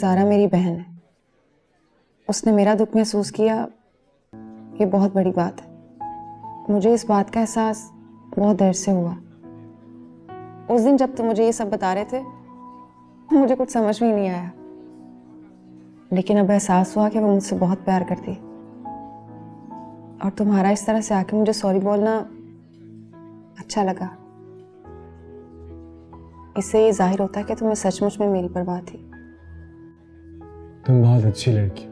ज़ारा मेरी बहन है, उसने मेरा दुख महसूस किया, ये बहुत बड़ी बात है। मुझे इस बात का एहसास बहुत देर से हुआ। उस दिन जब तुम मुझे ये सब बता रहे थे मुझे कुछ समझ में ही नहीं आया, लेकिन अब एहसास हुआ कि वो मुझसे बहुत प्यार करती है। और तुम्हारा इस तरह से आके मुझे सॉरी बोलना अच्छा लगा। इससे ये जाहिर होता है कि तुम्हें सचमुच में मेरी परवाह थी। तुम बहुत अच्छी लड़की हो,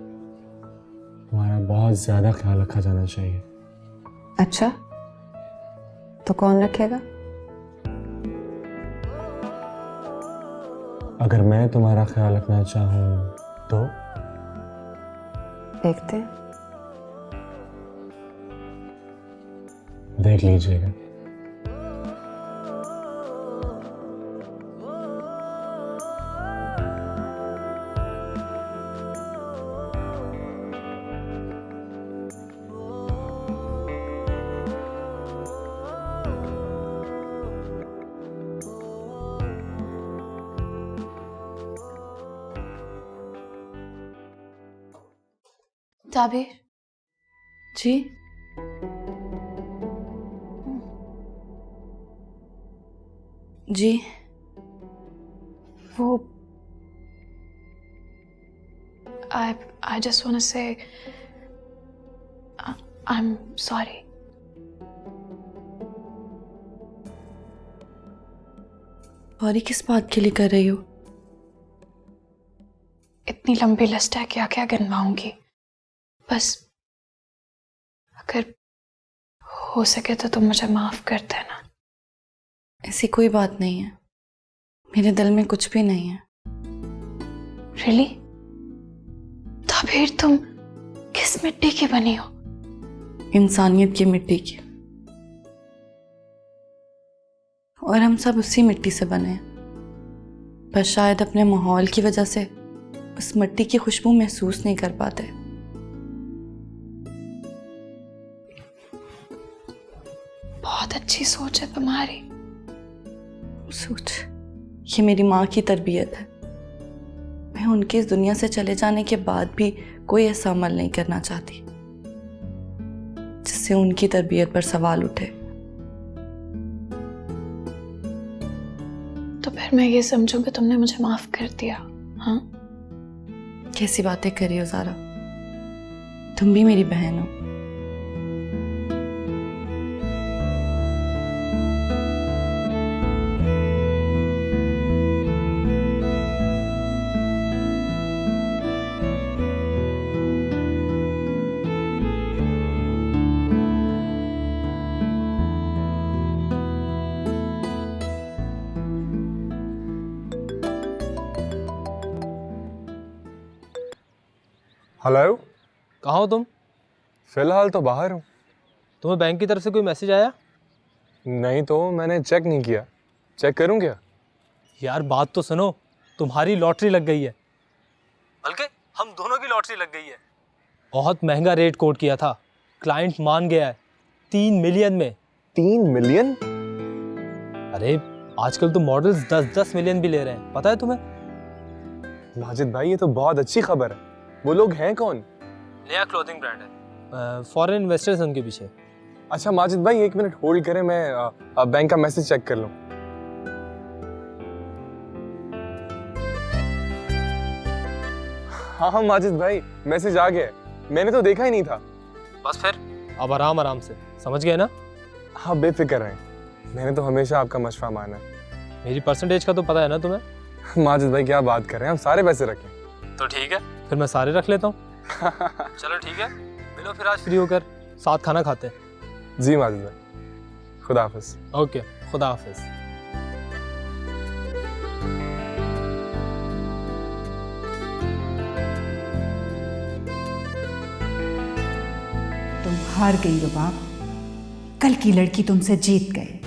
तुम्हारा बहुत ज्यादा ख्याल रखा जाना चाहिए। अच्छा, तो कौन रखेगा? अगर मैं तुम्हारा ख्याल रखना चाहूं तो देखते हैं। देख लीजिएगा। ताबिर जी, जी वो I just want to say I'm sorry. Sorry किस बात के लिए कर रही हो? इतनी लंबी लिस्ट है, क्या क्या गिनवाऊंगी। बस अगर हो सके तो तुम मुझे माफ कर देना। ऐसी कोई बात नहीं है, मेरे दिल में कुछ भी नहीं है। रियली? ताबीर तुम किस मिट्टी की बनी हो? इंसानियत की मिट्टी की, और हम सब उसी मिट्टी से बने हैं। पर शायद अपने माहौल की वजह से उस मिट्टी की खुशबू महसूस नहीं कर पाते। बहुत अच्छी सोच है तुम्हारी। सोच, ये मेरी माँ की तरबियत है। मैं उनके इस दुनिया से चले जाने के बाद भी कोई ऐसा अमल नहीं करना चाहती जिससे उनकी तरबियत पर सवाल उठे। तो फिर मैं ये समझूं कि तुमने मुझे माफ कर दिया? हाँ, कैसी बातें कर रही हो ज़ारा, तुम भी मेरी बहन हो। हेलो, कहाँ हो तुम? फिलहाल तो बाहर हूँ। तुम्हें बैंक की तरफ से कोई मैसेज आया? नहीं तो मैंने चेक नहीं किया। चेक करूँ क्या? यार बात तो सुनो, तुम्हारी लॉटरी लग गई है। बल्कि हम दोनों की लॉटरी लग गई है। बहुत महंगा रेट कोट किया था, क्लाइंट मान गया है 3 मिलियन में। 3 मिलियन? अरे आजकल तो मॉडल्स 10-10 मिलियन भी ले रहे हैं, पता है तुम्हें? माजिद भाई, ये तो बहुत अच्छी खबर है। वो लोग हैं कौन? नया क्लोथिंग ब्रांड है, फॉरेन इन्वेस्टर्स उनके पीछे। अच्छा माजिद भाई, 1 मिनट होल्ड करें, मैं बैंक का मैसेज चेक कर लूँ। हाँ माजिद भाई, मैसेज आ गया है। मैंने तो देखा ही नहीं था। बस फिर अब आराम आराम से, समझ गए ना? हाँ बेफिक्र रहें, मैंने तो हमेशा आपका मशवरा माना है। मेरी परसेंटेज का तो पता है ना तुम्हें? माजिद भाई क्या बात कर रहे हैं, हम सारे पैसे रखें। तो ठीक है, फिर मैं सारे रख लेता हूँ। चलो ठीक है, मिलो फिर आज फ्री होकर, साथ खाना खाते हैं। जी माजिद भाई, खुदा हाफिज। ओके, खुदा हाफिज। तुम हार गई रुबाब, कल की लड़की तुमसे जीत गए।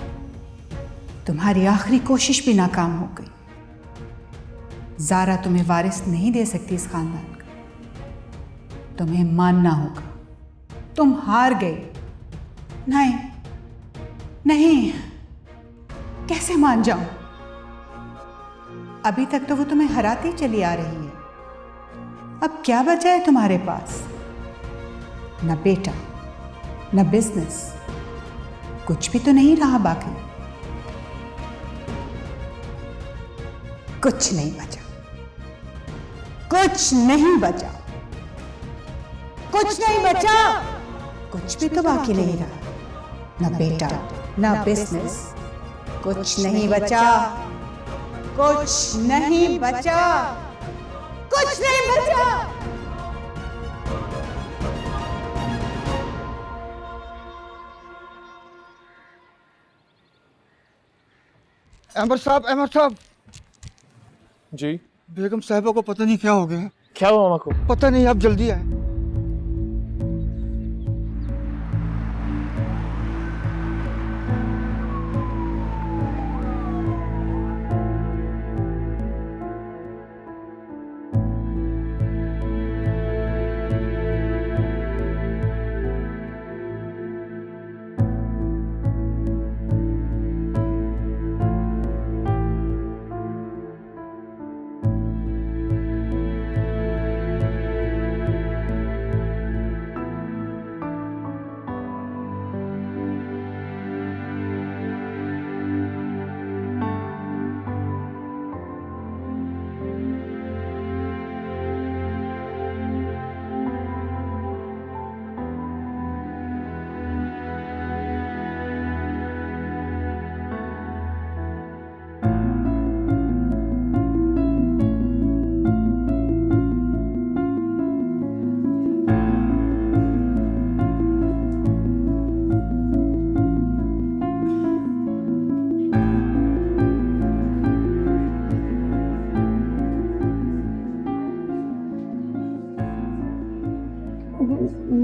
तुम्हारी आखिरी कोशिश भी नाकाम हो गई। ज़ारा तुम्हें वारिस नहीं दे सकती इस खानदान का। तुम्हें मानना होगा, तुम हार गए। नहीं नहीं, कैसे मान जाऊं? अभी तक तो वो तुम्हें हराती चली आ रही है। अब क्या बचा है तुम्हारे पास? न बेटा, न बिजनेस, कुछ भी तो नहीं रहा बाकी। कुछ नहीं बचा, कुछ नहीं बचा, कुछ नहीं बचा, कुछ भी तो बाकी नहीं रहा। न बेटा, न बिजनेस, कुछ नहीं बचा, कुछ नहीं बचा, कुछ नहीं बचा। अहमद साहब जी बेगम साहिबा को पता नहीं क्या हो गया। क्या हुआ मामा को? पता नहीं, आप जल्दी आए।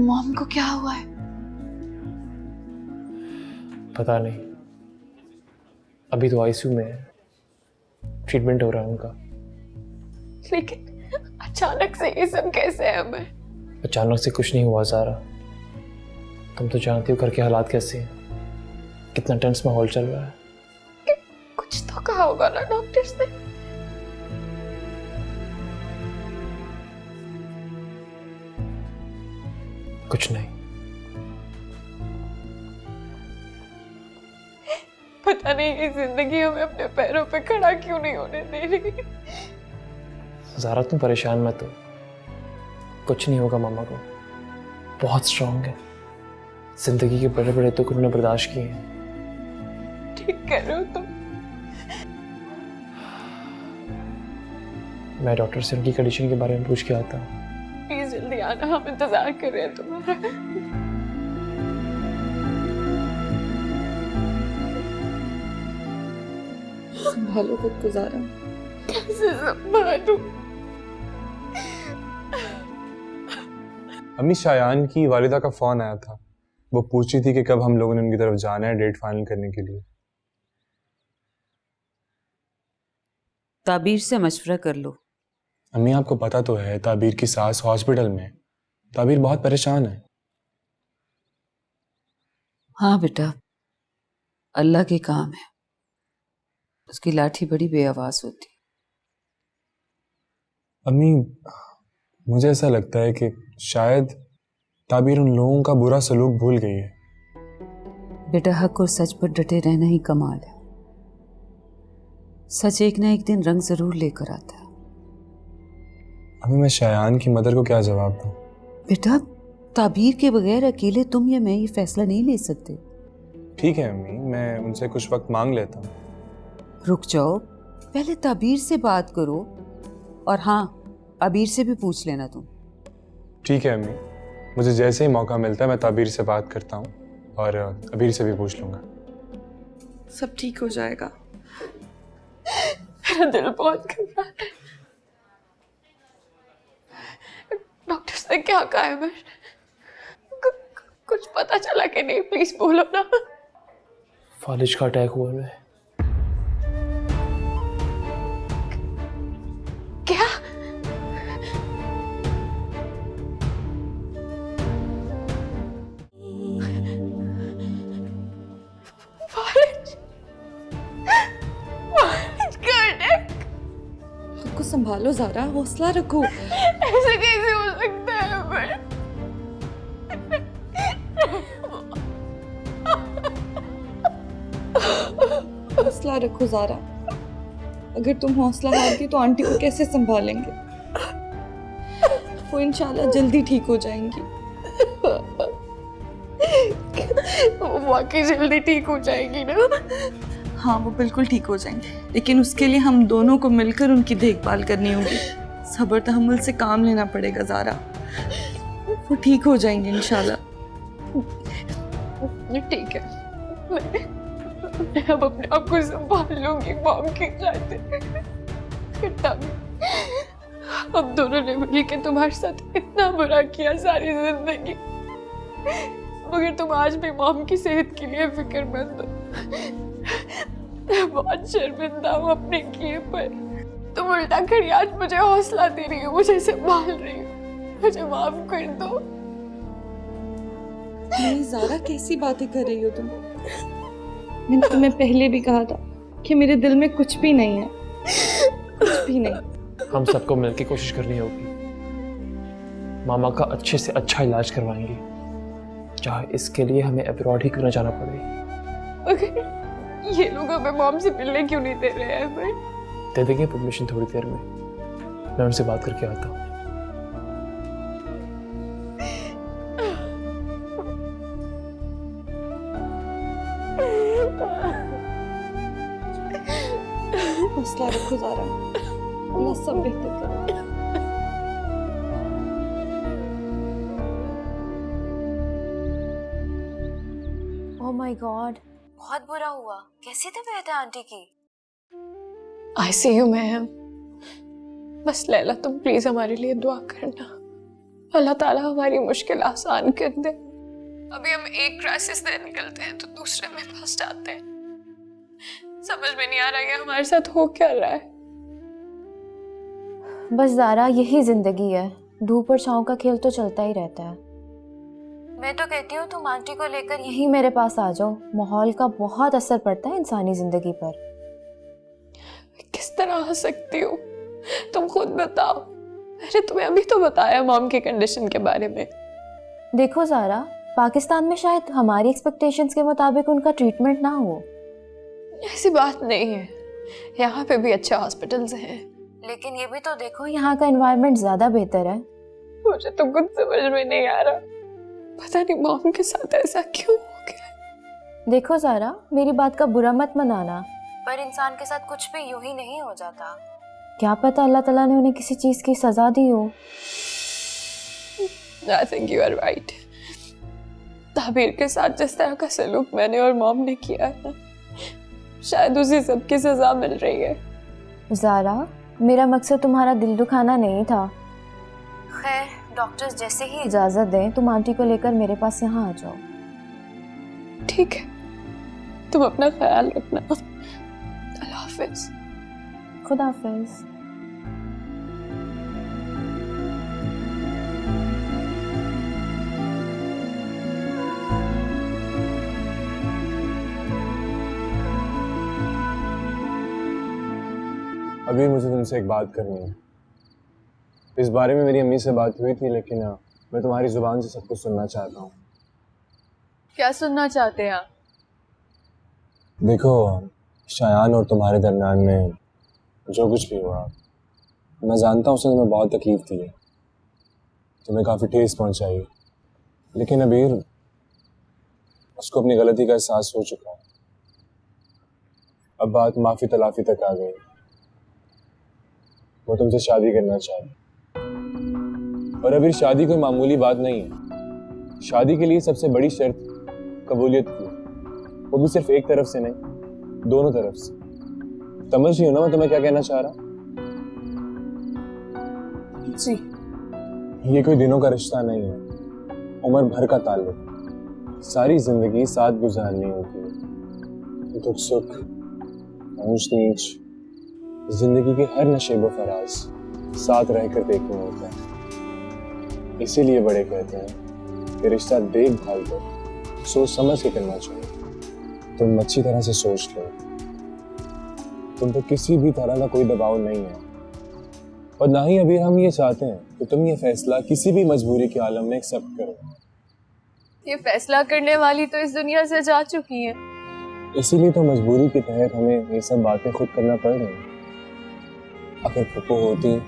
मॉम को क्या हुआ है? पता नहीं, अभी तो आईसीयू में है, ट्रीटमेंट हो रहा है उनका। लेकिन अचानक से ये सब कैसे है हमें? अचानक से कुछ नहीं हुआ ज़ारा, तुम तो जानती हो घर के हालात कैसे हैं, कितना टेंस माहौल चल रहा है। कुछ तो कहा होगा ना डॉक्टर्स ने? कुछ नहीं। पता नहीं ये जिंदगी हमें अपने पैरों पे खड़ा क्यों नहीं होने दे रही। ज़ारा तुम परेशान मत हो, कुछ नहीं होगा मामा को, बहुत स्ट्रांग है, जिंदगी के बड़े बड़े दुख उन्होंने बर्दाश्त किए हैं। ठीक कह रहे हो तुम। मैं डॉक्टर से उनकी कंडीशन के बारे में पूछ के आता हूँ। प्लीज जल्दी आना, हम इंतजार कर रहे हैं तुम्हारा। संभालो खुद को ज़ारा। कैसे संभालूं? अम्मी, शायान की वालिदा का फोन आया था, वो पूछ रही थी कि कब हम लोगों ने उनकी तरफ जाना है डेट फाइनल करने के लिए। ताबीर से मशवरा कर लो। अम्मी, आपको पता तो है ताबीर की सास हॉस्पिटल में है, ताबीर बहुत परेशान है। हाँ बेटा, अल्लाह के काम है, उसकी लाठी बड़ी बेआवाज होती। अम्मी, मुझे ऐसा लगता है कि शायद ताबीर उन लोगों का बुरा सलूक भूल गई है। बेटा, हक और सच पर डटे रहना ही कमाल है। सच एक ना एक दिन रंग जरूर लेकर आता है। अम्मी, मैं शायान की मदर को क्या जवाब दूं? बेटा, ताबीर के बगैर अकेले तुम या मैं ये फैसला नहीं ले सकते। ठीक है अम्मी, मैं उनसे कुछ वक्त मांग लेता हूँ। रुक जाओ, पहले ताबीर से बात करो, और हाँ, अबीर से भी पूछ लेना तुम। ठीक है अम्मी, मुझे जैसे ही मौका मिलता है मैं ताबीर से बात करता हूँ और अबीर से भी पूछ लूँगा। सब ठीक हो जाएगा। मेरा दिल बहुत घबरा रहा है। डॉक्टर्स ने क्या कहा है? मैं कुछ पता चला कि नहीं? प्लीज बोलो ना। फालिज का अटैक हुआ है। क्या? फालिज का अटैक? खुद को संभालो ज़ारा, हौसला रखो। ऐसे कैसे हौसला रखो ज़ारा, अगर तुम हौसला हार गई तो आंटी को कैसे संभालेंगे? वो इंशाल्लाह जल्दी ठीक हो जाएंगी। वो वाकई जल्दी ठीक हो जाएगी ना? हाँ, वो बिल्कुल ठीक हो जाएंगे, लेकिन उसके लिए हम दोनों को मिलकर उनकी देखभाल करनी होगी। सब्र तहम्मुल से काम लेना पड़ेगा ज़ारा, वो ठीक हो जाएंगे इंशाल्लाह। ठीक है, मैं अब अपने आप को संभाल लूंगी मॉम की खातिर। अब दोनों ने मिलकर तुम्हारे साथ इतना बुरा किया सारी जिंदगी, मगर तुम आज भी मॉम की सेहत के लिए फिक्रमंद हो। मैं बहुत शर्मिंदा हूँ अपने किए पर। तुम उल्टा खड़ी आज मुझे हौसला दे रही हो, मुझे संभाल रही हो। मुझे माफ कर दो। नहीं ज़ारा, कैसी बातें कर रही हो तुम? मैंने तुम्हें पहले भी कहा था कि मेरे दिल में कुछ भी नहीं है, कुछ भी नहीं। हम सबको मिलकर कोशिश करनी होगी। मामा का अच्छे से अच्छा इलाज करवाएंगे, चाहे इसके लिए हमें अब्रॉड ही क्यों न जाना पड़े। अगर ये लोग हमें मॉम से मिलने क्यों नहीं दे रहे हैं? दे देंगे परमिशन थोड़ी देर में, मैं उनसे बात करके आता हूँ। हौसला रखो ज़ारा, अल्लाह सब बेहतर करेगा। ओह माय गॉड, बहुत बुरा हुआ। कैसी तबीयत है आंटी की? आईसीयू में है। बस लैला, तुम प्लीज हमारे लिए दुआ करना, अल्लाह ताला हमारी मुश्किल आसान कर दे। अभी हम एक क्राइसिस से निकलते हैं तो दूसरे में फंस जाते हैं। समझ में नहीं आ रहा है हमारे साथ हो क्या रहा है। बस ज़ारा, यही जिंदगी है, धूप और छांव का खेल तो चलता ही रहता है। मैं तो कहती हूँ तुम आंटी को लेकर यहीं मेरे पास आ जाओ, माहौल का बहुत असर पड़ता है इंसानी जिंदगी पर। किस तरह आ सकती हूँ, तुम खुद बताओ। मैंने तुम्हें अभी तो बताया मॉम की कंडीशन के बारे में। देखो ज़ारा, पाकिस्तान में शायद हमारी एक्सपेक्टेशंस के मुताबिक उनका ट्रीटमेंट ना हो। ऐसी बात नहीं है, यहाँ पे भी अच्छे हॉस्पिटल्स हैं। लेकिन ये भी तो देखो, यहाँ का एनवायरनमेंट ज्यादा बेहतर है। मुझे तो कुछ समझ में नहीं आ रहा, पता नहीं मॉम के साथ ऐसा क्यों हो गया। देखो ज़ारा, मेरी बात का बुरा मत मनाना, पर इंसान के साथ कुछ भी यूं ही नहीं हो जाता। क्या पता अल्लाह ताला ने उन्हें किसी चीज की सजा दी हो। I think you are right। ताबीर के साथ जिस तरह का सलूक मैंने और मॉम ने किया है, शायद उसी सब की सजा मिल रही है। ज़ारा, मेरा मकसद तुम्हारा दिल दुखाना नहीं था। खैर, डॉक्टर्स जैसे ही इजाजत दें तुम आंटी को लेकर मेरे पास यहाँ आ जाओ। ठीक है, तुम अपना ख्याल रखना। अल्लाह हाफिज। खुदा हाफिज। अभी मुझे तुमसे एक बात करनी है। इस बारे में मेरी अम्मी से बात हुई थी, लेकिन मैं तुम्हारी जुबान से सब कुछ सुनना चाहता हूँ। क्या सुनना चाहते हैं आप? देखो, शायान और तुम्हारे दरमियान में जो कुछ भी हुआ, मैं जानता हूँ उसने तुम्हें बहुत तकलीफ दी है, तुम्हें काफ़ी ठेस पहुँचाई, लेकिन अबीर उसको अपनी गलती का एहसास हो चुका है। अब बात माफ़ी तलाफी तक आ गई। वो तुमसे शादी करना चाहे, और अभी शादी कोई मामूली बात नहीं है। शादी के लिए सबसे बड़ी शर्त कबूलियत की, वो भी सिर्फ एक तरफ से नहीं, दोनों तरफ से। समझ रही हो ना मैं तुम्हें क्या कहना चाह रहा? जी। ये कोई दिनों का रिश्ता नहीं है, उम्र भर का ताल्लुक। सारी जिंदगी साथ गुजारनी होती है, दुख सुख, ऊंच नीच, जिंदगी के हर नशेब व फराज साथ रहकर देखना होता है। इसीलिए बड़े कहते हैं कि रिश्ता देखभाल कर सोच समझ के करना चाहिए। तुम अच्छी तरह से सोच लो, तुम पे किसी भी तरह का कोई दबाव नहीं है, और ना ही अभी हम ये चाहते हैं कि तुम ये फैसला किसी भी मजबूरी के आलम में एक्सेप्ट करो। ये फैसला करने वाली तो इस दुनिया से जा चुकी है, इसीलिए तो मजबूरी के तहत हमें ये सब बातें खुद करना पड़ रही हैं। अगर फूफो होती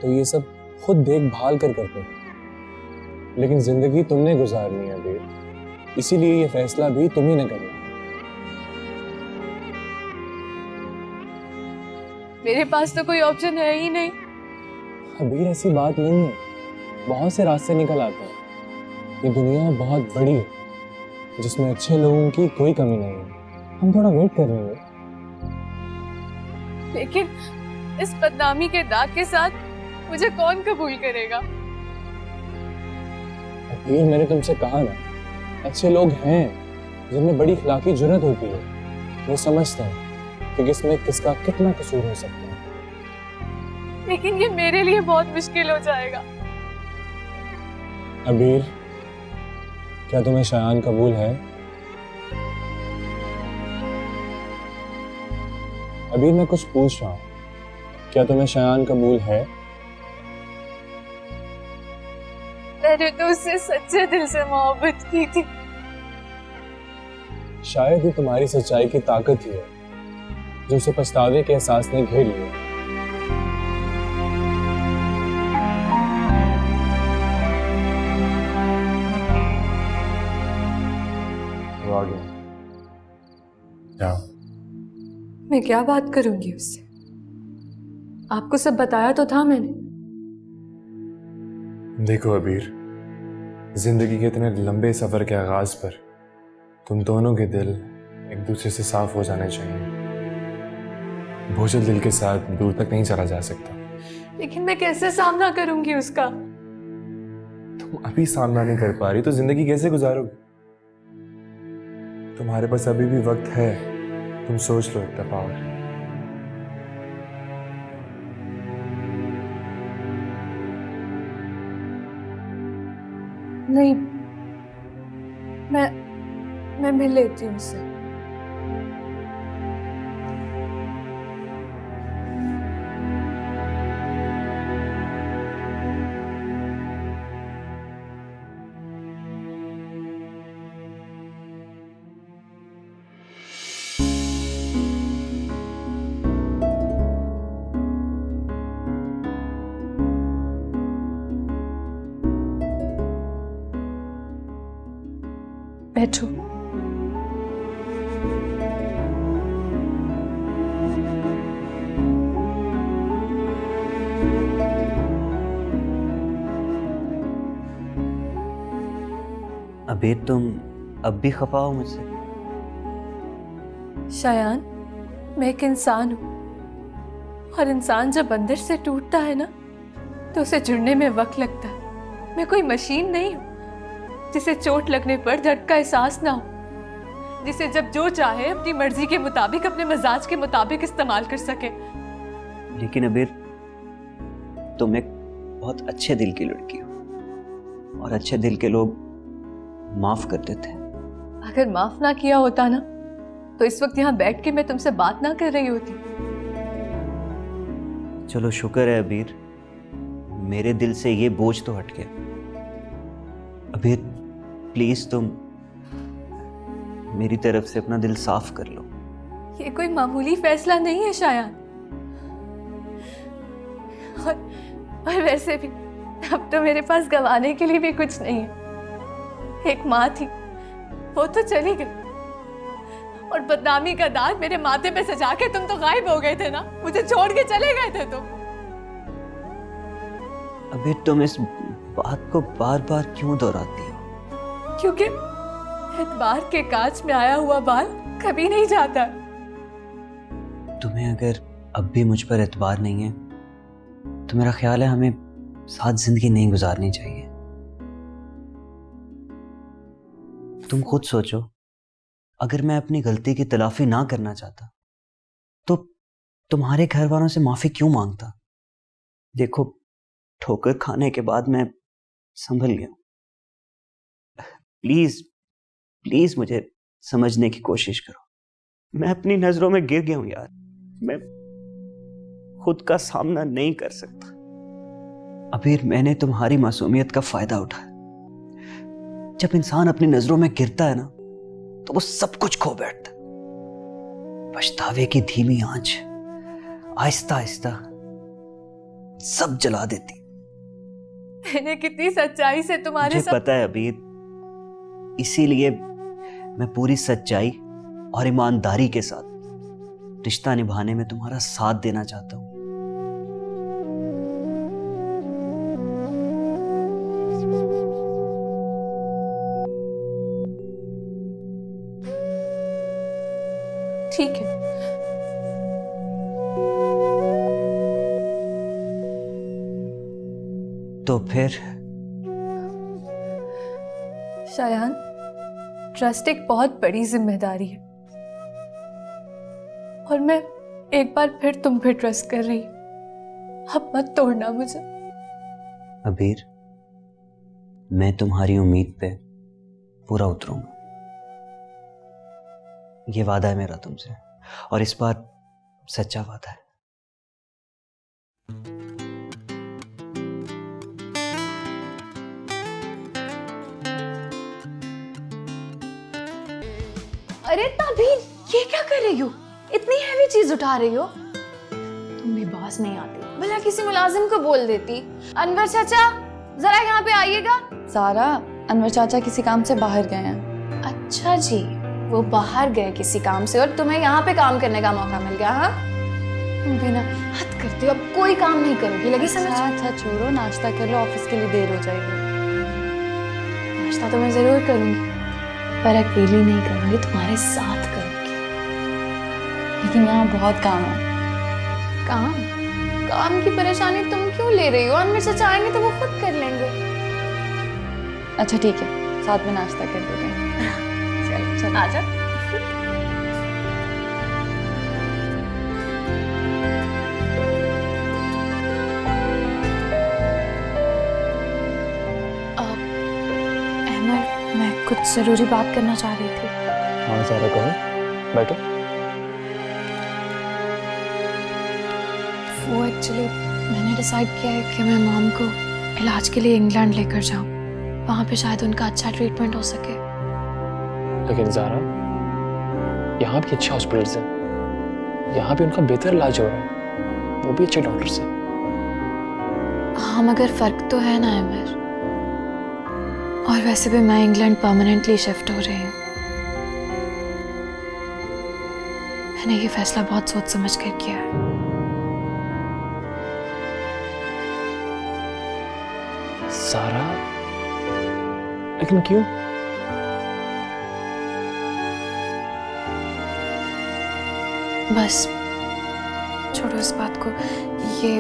तो ये सब खुद देखभाल कर करते, लेकिन जिंदगी तुमने गुजारनी है अबीर, इसीलिए ये फैसला भी तुम्ही ने करना। मेरे पास तो कोई ऑप्शन है ही नहीं। अबीर ऐसी बात नहीं है, बहुत से रास्ते निकल आते हैं। ये दुनिया बहुत बड़ी है जिसमें अच्छे लोगों की कोई कमी नहीं है। हम थोड़ा वेट कर रहे हैं। लेकिन इस बदनामी के दाग के साथ मुझे कौन कबूल करेगा? अबीर मैंने तुमसे कहा ना, अच्छे लोग हैं जिनमें बड़ी इखलाकी जुर्रत होती है। वो समझते हैं कि किसमें किसका कितना कसूर हो सकता है। लेकिन ये मेरे लिए बहुत मुश्किल हो जाएगा। अबीर, क्या तुम्हें शायान कबूल है? अबीर मैं कुछ पूछ रहा हूँ, क्या तुम्हें शायान कबूल है? मैंने तो उससे सच्चे दिल से मोहब्बत की थी। शायद ही तुम्हारी सच्चाई की ताकत ही है जो उसे पछतावे के एहसास ने घेर लिया। वो आ गया। जाओ। मैं क्या बात करूंगी उससे? आपको सब बताया तो था मैंने। देखो अबीर, जिंदगी के इतने लंबे सफर के आगाज पर तुम दोनों के दिल एक दूसरे से साफ हो जाने चाहिए। बोझल दिल के साथ दूर तक नहीं चला जा सकता। लेकिन मैं कैसे सामना करूंगी उसका? तुम अभी सामना नहीं कर पा रही तो जिंदगी कैसे गुजारोगे? तुम्हारे पास अभी भी वक्त है, तुम सोच लो एक दफा और। नहीं, मैं मिल लेती हूँ उससे। बैठो। अबीर, तुम अब भी खफा हो मुझसे? शायान, मैं एक इंसान हूं, और इंसान जब अंदर से टूटता है ना तो उसे जुड़ने में वक्त लगता है। मैं कोई मशीन नहीं हूं जिसे चोट लगने पर दर्द का एहसास ना हो, जिसे जब जो चाहे अपनी मर्जी के मुताबिक, अपने मजाज के मुताबिक इस्तेमाल कर सके। लेकिन अबीर, तुम एक बहुत अच्छे दिल की लड़की हो, और अच्छे दिल के लोग माफ कर देते हैं। अगर माफ ना किया होता ना तो इस वक्त यहाँ बैठ के मैं तुमसे बात ना कर रही होती। चलो शुक्र है अबीर, मेरे दिल से ये बोझ तो हट गया। अबीर प्लीज तुम मेरी तरफ से अपना दिल साफ कर लो। ये कोई मामूली फैसला नहीं है शायान। और वैसे भी अब तो मेरे पास गंवाने के लिए भी कुछ नहीं है। एक माँ थी, वो तो चली गई, और बदनामी का दाग मेरे माथे पे सजा के तुम तो गायब हो गए थे ना, मुझे छोड़ के चले गए थे तुम। अबीर तुम इस बात को बार बार क्यों दोहराती हो? क्योंकि एतबार के कांच में आया हुआ बाल कभी नहीं जाता। तुम्हें अगर अब भी मुझ पर एतबार नहीं है तो मेरा ख्याल है हमें साथ जिंदगी नहीं गुजारनी चाहिए। तुम खुद सोचो, अगर मैं अपनी गलती की तलाफी ना करना चाहता तो तुम्हारे घर वालों से माफी क्यों मांगता? देखो, ठोकर खाने के बाद मैं संभल गया। प्लीज प्लीज मुझे समझने की कोशिश करो। मैं अपनी नजरों में गिर गया हूं यार। मैं खुद का सामना नहीं कर सकता। अबीर, मैंने तुम्हारी मासूमियत का फायदा उठाया। जब इंसान अपनी नजरों में गिरता है ना तो वो सब कुछ खो बैठता। पछतावे की धीमी आंच आहिस्ता आहिस्ता सब जला देती। मैंने कितनी सच्चाई से तुम्हारे मुझे पता है अबीर, इसीलिए मैं पूरी सच्चाई और ईमानदारी के साथ रिश्ता निभाने में तुम्हारा साथ देना चाहता हूं। ठीक है। तो फिर शायान, ट्रस्ट एक बहुत बड़ी जिम्मेदारी है और मैं एक बार फिर तुम पे ट्रस्ट कर रही हूं। अब मत तोड़ना मुझे। अबीर, मैं तुम्हारी उम्मीद पे पूरा उतरूंगा, ये वादा है मेरा तुमसे, और इस बार सच्चा वादा है। अरे ताबीर, ये क्या कर रही हो? इतनी हैवी चीज उठा रही हो? तुम भी बॉस नहीं आती, भला किसी मुलाजिम को बोल देती। अनवर चाचा, जरा यहाँ पे आइएगा। सारा, अनवर चाचा किसी काम से बाहर गए हैं। अच्छा जी, वो बाहर गए किसी काम से और तुम्हें यहाँ पे काम करने का मौका मिल गया। हाँ, तुम भी ना हद करती हो, अब कोई काम नहीं करोगी, लगी समझ? अच्छा छोड़ो, नाश्ता कर लो, ऑफिस के लिए देर हो जाएगी। नाश्ता तो मैं जरूर करूंगी, पर अकेली नहीं करूंगी, तुम्हारे साथ करूंगी। लेकिन यहाँ बहुत काम है। काम? काम की परेशानी तुम क्यों ले रही हो? अनवर चाचा आएंगे तो वो खुद कर लेंगे। अच्छा ठीक है, साथ में नाश्ता कर देते हैं। चल चल, आजा। अहमद, मैं कुछ जरूरी बात करना चाह रही थी। हाँ सारा, कहो, बैठो। वो एक्चुअली मैंने डिसाइड किया है कि मैं मॉम को इलाज के लिए इंग्लैंड लेकर जाऊं। वहाँ पे शायद उनका अच्छा ट्रीटमेंट हो सके। लेकिन ज़ारा, यहाँ भी अच्छे हॉस्पिटल्स हैं, यहाँ भी उनका बेहतर इलाज हो रहा है, वो भी अच्छे डॉक्टर से। हाँ, मगर फर्क तो है ना अमर। और वैसे भी मैं इंग्लैंड परमानेंटली शिफ्ट हो रही हूँ। मैंने ये फैसला बहुत सोच समझ कर किया है। सारा, लेकिन क्यों? बस छोड़ो इस बात को। ये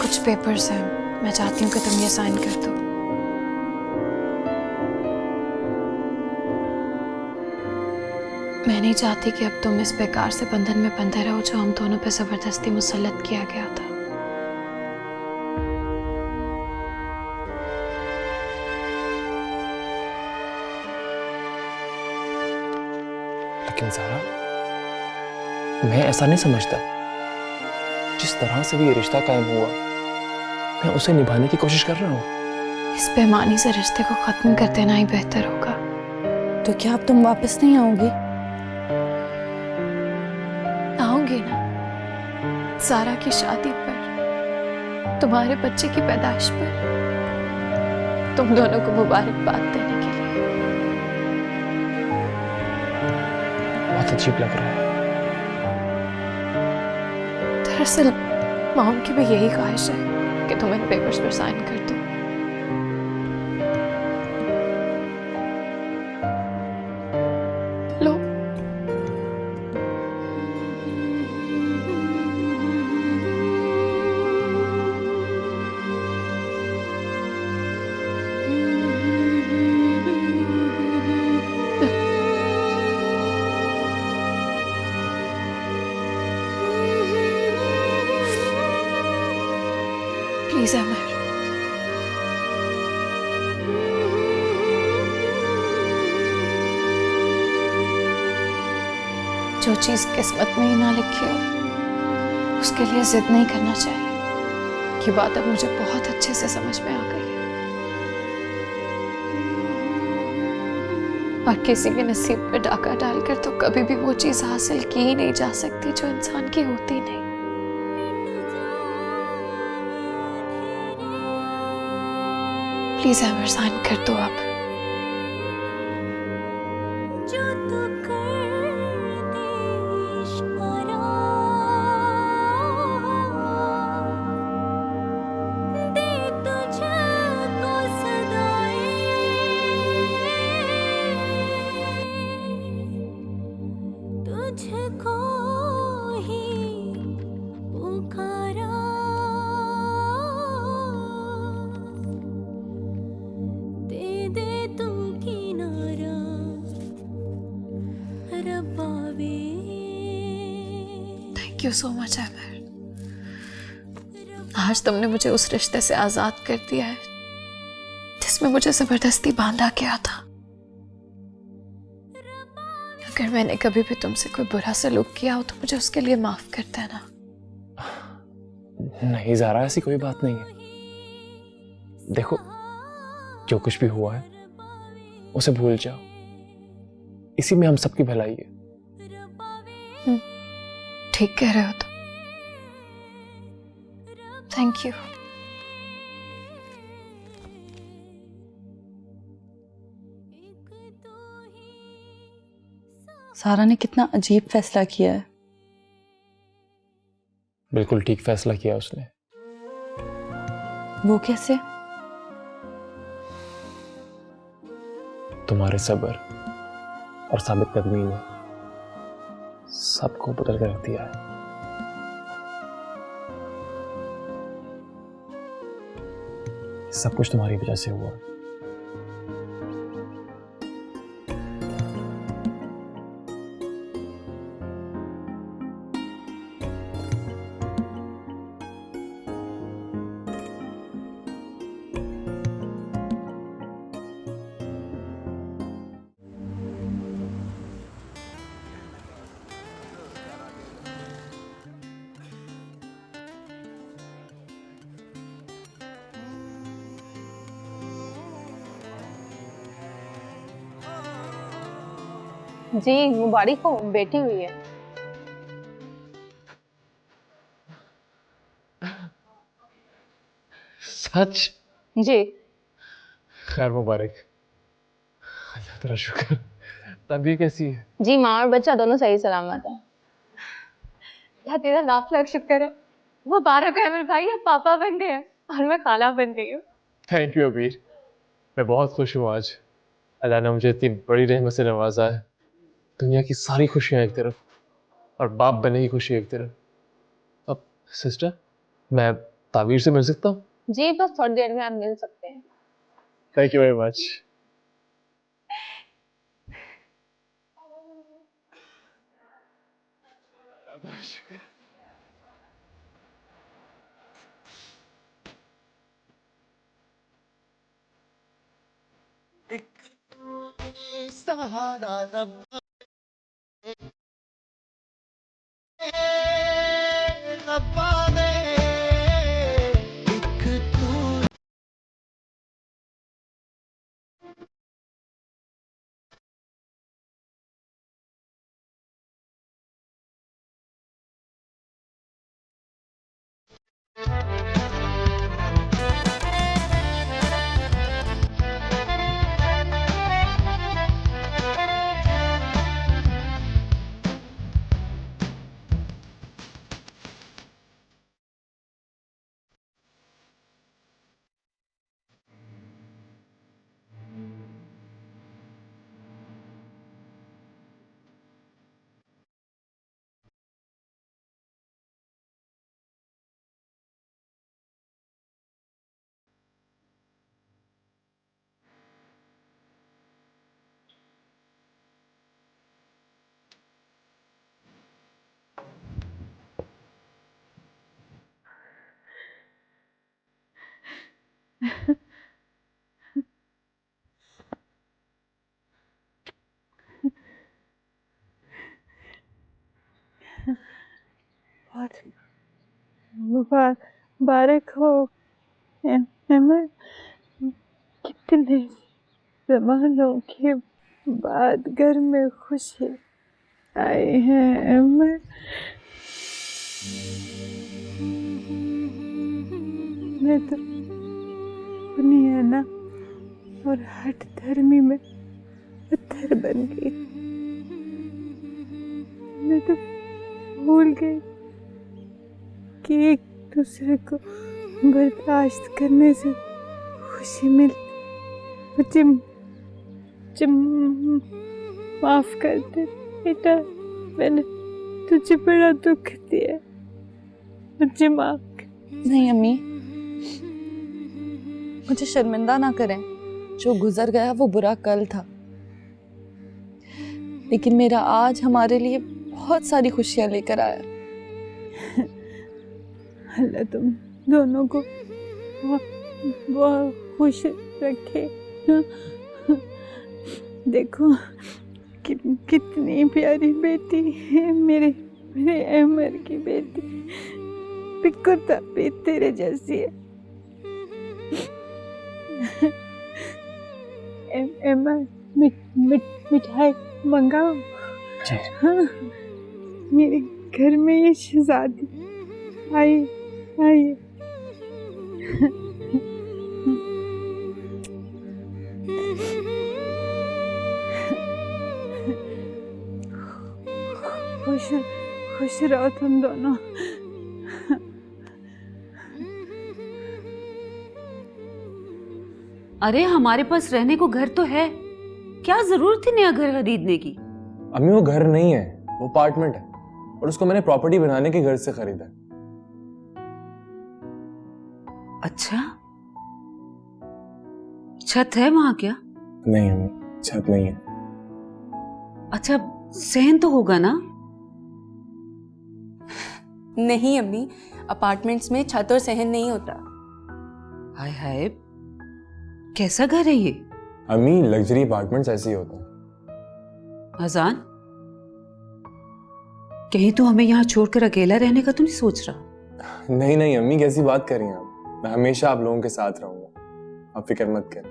कुछ पेपर्स हैं, मैं चाहती हूँ कि तुम ये साइन कर दो। मैं नहीं चाहती कि अब तुम इस बेकार से बंधन में बंधे रहो जो हम दोनों पे जबरदस्ती मुसल्लत किया गया था। लेकिन ज़ारा, मैं ऐसा नहीं समझता। जिस तरह से भी ये रिश्ता कायम हुआ, मैं उसे निभाने की कोशिश कर रहा हूँ। इस बेईमानी से रिश्ते को खत्म कर देना ही बेहतर होगा। तो क्या अब तुम वापस नहीं आओगी? आऊंगी ना, सारा की शादी पर, तुम्हारे बच्चे की पैदाइश पर, तुम दोनों को मुबारकबाद देने के लिए। बहुत अजीब लग रहा है। दरअसल मॉम की भी यही ख्वाहिश है कि तुम इन पेपर्स पर साइन कर दो। लो। प्लीज अमर, जो चीज किस्मत में ही ना लिखी हो उसके लिए जिद नहीं करना चाहिए। ये बात अब मुझे बहुत अच्छे से समझ में आ गई है। और किसी के नसीब पे डाका डालकर तो कभी भी वो चीज हासिल की ही नहीं जा सकती जो इंसान की होती नहीं। प्लीज अमर साइन कर दो आप। थैंक यू सो मच अमर। आज तुमने मुझे उस रिश्ते से आजाद कर दिया है जिसमें मुझे जबरदस्ती बांधा गया था। अगर मैंने कभी भी तुमसे कोई बुरा सलूक किया हो तो मुझे उसके लिए माफ कर देना। नहीं ज़ारा, ऐसी कोई बात नहीं है। देखो, जो कुछ भी हुआ है उसे भूल जाओ, इसी में हम सबकी भलाई है। ठीक कह रहे हो तुम। Thank you. सारा ने कितना अजीब फैसला किया है। बिल्कुल ठीक फैसला किया उसने। वो कैसे? तुम्हारे सब्र और साबित कदमी ने सबको बदल कर रख दिया है। सब कुछ तुम्हारी वजह से हुआ। जी मुबारक हो, बेटी हुई है। सच? जी। खैर मुबारक। अल्लाह तेरा शुक्र। तबीयत कैसी है? जी माँ और बच्चा दोनों सही सलामत है। अल्लाह तेरा लाख लाख शुक्र है। वो बारह अहमद भाई अब पापा बन गए हैं और मैं खाला बन गई हूँ। थैंक यू अबीर। मैं बहुत खुश हूँ आज। अल्लाह ने मुझे इतनी बड़ी रहमत से नवाजा है। दुनिया की सारी खुशियाँ एक तरफ और बाप बने की खुशी एक तरफ। अब सिस्टर, मैं तावीर से मिल सकता हूँ? जी बस थोड़ी देर में आप मिल सकते हैं। Thank you very much. मुबारक हो अहमद। कितने ज़मानों के बाद घर में खुशी आई है। मैं तो दुनिया ना और हठ धर्मी में पत्थर बन गई। मैं तो भूल गई कि एक दूसरे को बर्दाश्त करने से खुशी मिलती। मुझे माफ कर दे बेटा, मैंने तुझे बड़ा दुख दिया, मुझे माफ कर। नहीं अम्मी, मुझे शर्मिंदा ना करें। जो गुजर गया वो बुरा कल था, लेकिन मेरा आज हमारे लिए बहुत सारी खुशियां लेकर आया। अल्लाह तुम दोनों को बहुत खुश रखे। देखो कितनी प्यारी बेटी है मेरे अमर की बेटी। बिकुता भी तेरे जैसी है। अमर मिठाई मंगाओ। हाँ, मेरे घर में ये शहजादी आई। खुश रहो तुम दोनों। अरे हमारे पास रहने को घर तो है, क्या जरूरत थी नया घर खरीदने की? अम्मी वो घर नहीं है, वो अपार्टमेंट है और उसको मैंने प्रॉपर्टी बनाने के घर से खरीदा है। अच्छा, छत है वहां क्या? नहीं अम्मी, छत नहीं है। अच्छा, सहन तो होगा ना? नहीं अम्मी, अपार्टमेंट्स में छत और सहन नहीं होता। हाय हाय, कैसा घर है ये? अम्मी लग्जरी अपार्टमेंट्स ऐसे ही होते हैं। अजान, कहीं तू हमें यहाँ छोड़कर अकेला रहने का तो नहीं सोच रहा? नहीं अम्मी, कैसी बात कर रही हैं आप? मैं हमेशा आप लोगों के साथ रहूंगा, आप फिक्र मत करें।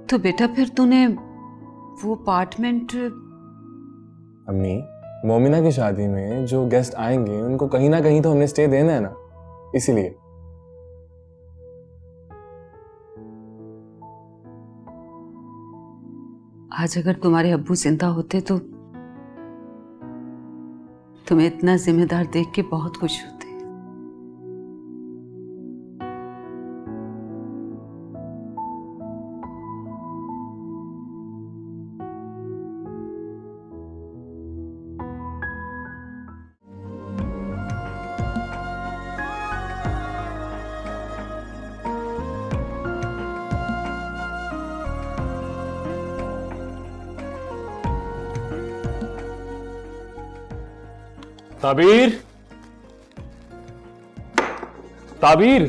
तो बेटा फिर तूने वो अपार्टमेंट? अम्मी, मोमिना की शादी में जो गेस्ट आएंगे उनको कहीं ना कहीं तो हमने स्टे देना है ना, इसीलिए। आज अगर तुम्हारे अब्बू जिंदा होते तो तुम्हें इतना जिम्मेदार देख के बहुत खुश होते। ताबीर, ताबीर,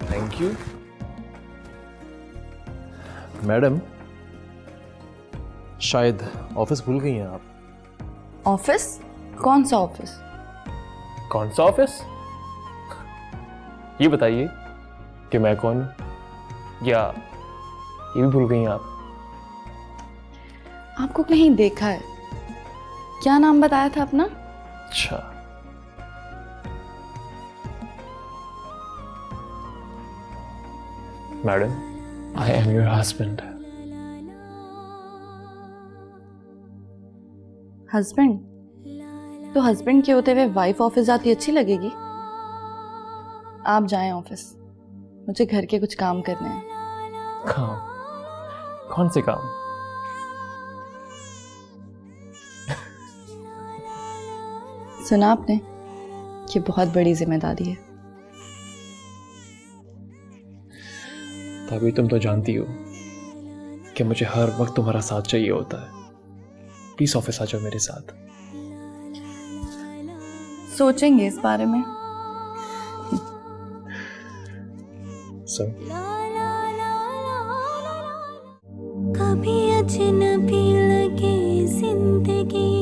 थैंक यू। मैडम, शायद ऑफिस भूल गई हैं आप। ऑफिस? कौन सा ऑफिस? कौन सा ऑफिस? ये बताइए कि मैं कौन हूं, या ये भी भूल गई हैं आप? आपको कहीं देखा है। क्या नाम बताया था अपना? अच्छा, madam, I am your husband. Husband? तो हस्बैंड के होते हुए वाइफ ऑफिस जाती अच्छी लगेगी? आप जाएं ऑफिस, मुझे घर के कुछ काम करने हैं। काम? कौन से काम? सुना आपने कि बहुत बड़ी जिम्मेदारी है। तभी तुम तो जानती हो कि मुझे हर वक्त तुम्हारा साथ चाहिए होता है। प्लीज ऑफिस आ जाओ मेरे साथ। सोचेंगे इस बारे में। कभी अजनबी लगे जिंदगी